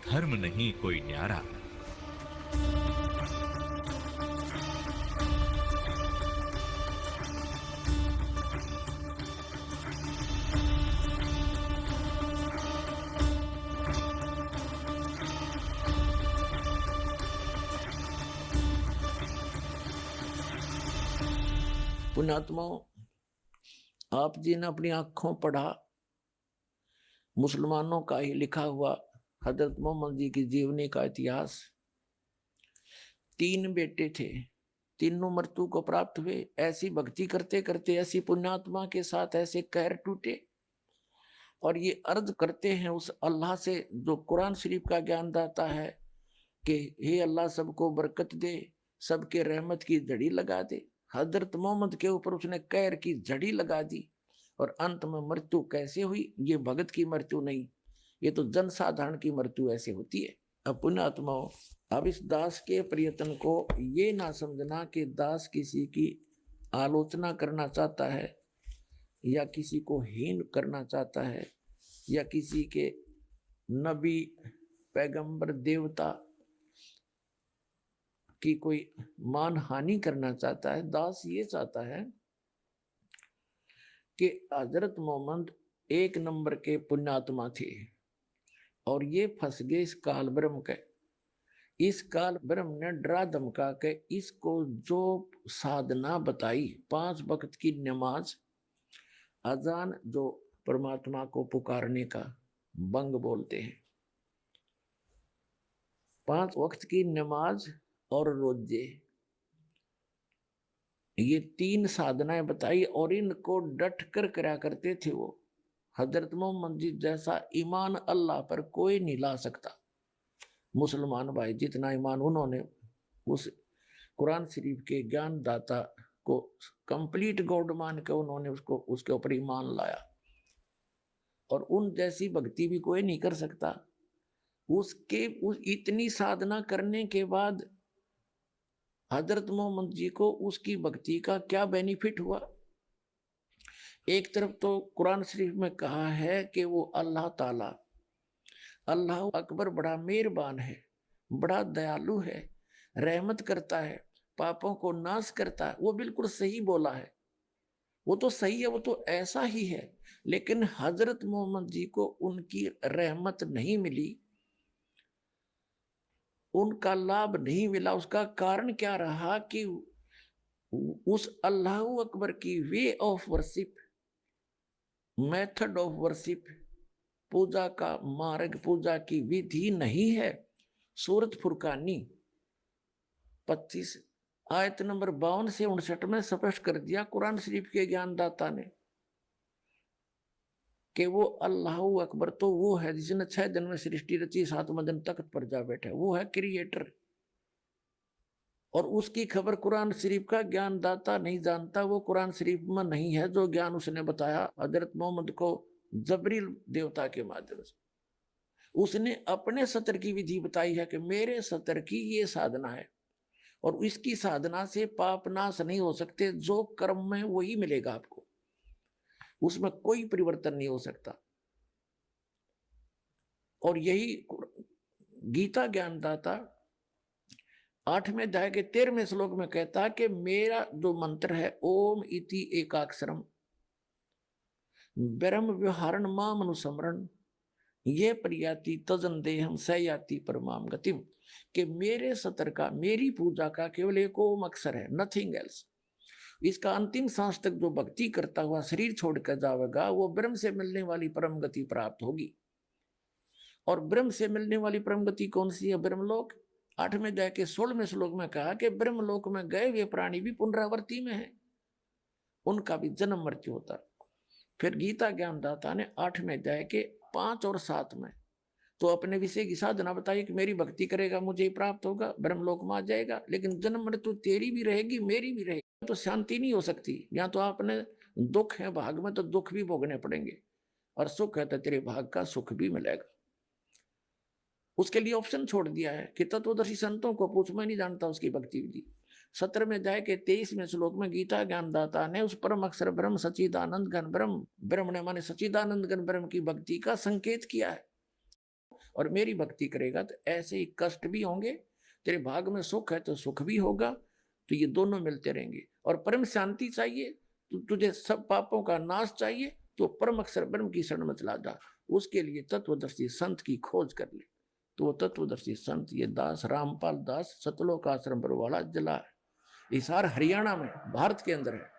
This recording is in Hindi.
धर्म नहीं कोई न्यारा। पुण्यात्माओं, आप जी ने अपनी आंखों पढ़ा मुसलमानों का ही लिखा हुआ हजरत मोहम्मद जी की जीवनी का इतिहास। 3 बेटे थे, तीनों मृत्यु को प्राप्त हुए। ऐसी भक्ति करते करते ऐसी पुण्यात्मा के साथ ऐसे कहर टूटे और ये अर्ज करते हैं उस अल्लाह से जो कुरान शरीफ का ज्ञान दाता है कि हे अल्लाह सबको बरकत दे, सबके रहमत की झड़ी लगा दे। हजरत मोहम्मद के ऊपर उसने कहर की झड़ी लगा दी और अंत में मृत्यु कैसे हुई? ये भगत की मृत्यु नहीं, ये तो जनसाधारण की मृत्यु ऐसे होती है। अब पुण्यात्माओं, अब इस दास के प्रयत्न को ये ना समझना कि दास किसी की आलोचना करना चाहता है या किसी को हीन करना चाहता है या किसी के नबी पैगंबर देवता की कोई मान हानि करना चाहता है। दास ये चाहता है कि हजरत मोहम्मद 1 नंबर के पुण्यात्मा थे और ये फंस गए इस काल ब्रह्म के। इस काल ब्रह्म ने डरा धमका के इसको जो साधना बताई, 5 वक्त की नमाज, अजान जो परमात्मा को पुकारने का बंग बोलते हैं, 5 वक्त की नमाज और रोजे, ये 3 साधनाएं बताई और इनको डट कर करा करते थे वो। हजरत मोहम्मद जी जैसा ईमान अल्लाह पर कोई नहीं ला सकता। मुसलमान भाई जितना ईमान उन्होंने उस कुरान शरीफ के ज्ञान दाता को कंप्लीट गॉड मान के उन्होंने उसको उसके ऊपर ईमान लाया और उन जैसी भक्ति भी कोई नहीं कर सकता। उसके उस इतनी साधना करने के बाद हजरत मोहम्मद जी को उसकी भक्ति का क्या बेनिफिट हुआ? एक तरफ तो कुरान शरीफ में कहा है कि वो अल्लाह ताला अल्लाह अकबर बड़ा मेहरबान है, बड़ा दयालु है, रहमत करता है, पापों को नाश करता है। वो बिल्कुल सही बोला है, वो तो सही है, वो तो ऐसा ही है। लेकिन हजरत मोहम्मद जी को उनकी रहमत नहीं मिली, उनका लाभ नहीं मिला। उसका कारण क्या रहा कि उस अल्लाह अकबर की way of worship, method of worship, पूजा का मार्ग, पूजा की विधि नहीं है। सूरत फुरकानी 25 आयत नंबर 52 से 59 में स्पष्ट कर दिया कुरान शरीफ के ज्ञानदाता ने कि वो अल्लाह अकबर तो वो है जिसने 6 दिन में सृष्टि रची, 7वें दिन तख्त पर जा बैठे, वो है क्रिएटर। और उसकी खबर कुरान शरीफ का ज्ञानदाता नहीं जानता। वो कुरान शरीफ में नहीं है जो ज्ञान उसने बताया हजरत मोहम्मद को जबरील देवता के माध्यम से। उसने अपने सतर की विधि बताई है कि मेरे सतर की ये साधना है और इसकी साधना से पाप नाश नहीं हो सकते, जो कर्म में वही मिलेगा आपको, उसमें कोई परिवर्तन नहीं हो सकता। और यही गीता ज्ञानदाता 8वें अध्याय के 13वें श्लोक में कहता कि मेरा जो मंत्र है ओम इति एकाक्षरम ब्रह्म व्यवहारण माम अनुस्मरण ये प्रयाति तजन देहम सयाति परमाम गतिम, कि मेरे सतर का, मेरी पूजा का केवल एक ओम अक्षर है, नथिंग एल्स। इसका अंतिम सांस तक जो भक्ति करता हुआ शरीर छोड़कर जाएगा वो ब्रह्म से मिलने वाली परम गति प्राप्त होगी। और ब्रह्म से मिलने वाली परम गति कौन सी है? ब्रह्मलोक। 8वें अध्याय के 16वें श्लोक में कहा कि ब्रह्मलोक में गए हुए प्राणी भी पुनरावृत्ति में है, उनका भी जन्म मृत्यु होता है। फिर गीता ज्ञानदाता ने 8वें अध्याय के 5 और 7 में तो अपने विषय की साधना बताई कि मेरी भक्ति करेगा मुझे प्राप्त होगा, ब्रह्मलोक में आ जाएगा। लेकिन जन्म मृत्यु तेरी भी रहेगी, मेरी भी रहेगी, तो शांति नहीं हो सकती। या तो आपने दुख है भाग में तो दुख भी भोगने पड़ेंगे, और सुख है तो तेरे भाग का सुख भी मिलेगा। उसके लिए ऑप्शन छोड़ दिया है कि तत्वदर्शी संतों को पूछ, मैं नहीं जानता उसकी भक्ति विधि। 17वें अध्याय के 23वें श्लोक में गीता ज्ञानदाता ने उस परम अक्षर ब्रह्म सच्चिदानंद घन ब्रह्म, ब्रह्म ने माने सच्चिदानंद घन ब्रह्म की भक्ति का संकेत किया है। और मेरी भक्ति करेगा तो ऐसे ही कष्ट भी होंगे, तेरे भाग में सुख है तो सुख भी होगा, तो ये दोनों मिलते रहेंगे। और परम शांति चाहिए तो तुझे सब पापों का नाश चाहिए तो परम अक्षर ब्रह्म की शरण में चला जा, उसके लिए तत्वदर्शी संत की खोज कर ले। तो वो तत्वदर्शी संत ये दास रामपाल दास सतलोक आश्रम पर वाला जिला है, इसार हरियाणा में भारत के अंदर है।